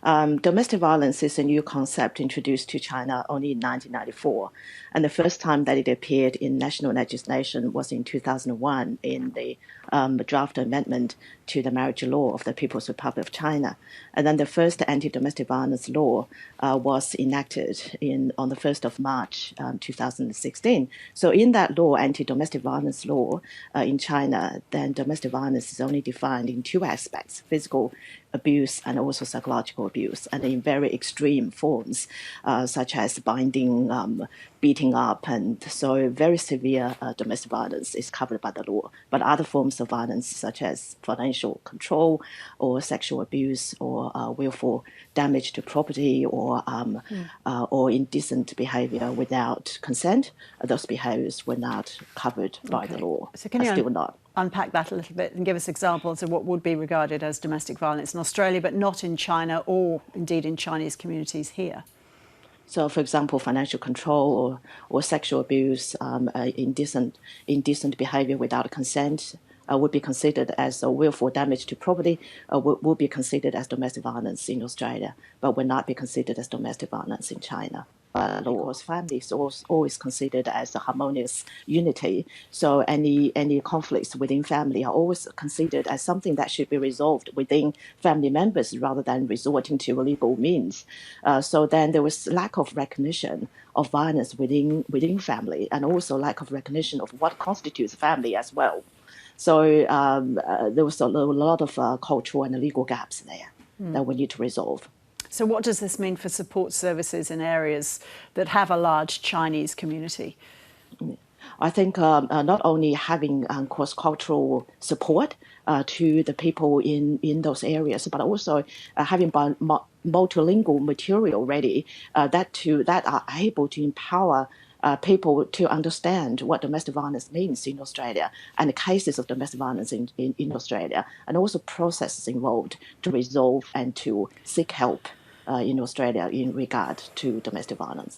Domestic violence is a new concept introduced to China only in 1994. And the first time that it appeared in national legislation was in 2001 in the draft amendment to the marriage law of the People's Republic of China. And then the first anti-domestic violence law was enacted on the 1st of March 2016. So in that law, anti-domestic violence law in China, then domestic violence is only defined in two aspects: physical abuse and also psychological abuse, and in very extreme forms, such as binding, beating up, and so very severe domestic violence is covered by the law. But other forms of violence, such as financial control or sexual abuse or willful damage to property or indecent behavior without consent, those behaviors were not covered by the law. So can you still not. Unpack that a little bit and give us examples of what would be regarded as domestic violence in Australia, but not in China or indeed in Chinese communities here? So, for example, financial control or sexual abuse, indecent behavior without consent would be considered as a willful damage to property, would be considered as domestic violence in Australia, but would not be considered as domestic violence in China. Of course, family is always considered as a harmonious unity. So any conflicts within family are always considered as something that should be resolved within family members rather than resorting to legal means. So then there was lack of recognition of violence within family, and also lack of recognition of what constitutes family as well. So there was a lot of cultural and legal gaps there that we need to resolve. So what does this mean for support services in areas that have a large Chinese community? I think not only having cross-cultural support to the people in those areas, but also having multilingual material ready that are able to empower people to understand what domestic violence means in Australia and the cases of domestic violence in Australia, and also processes involved to resolve and to seek help in Australia in regard to domestic violence.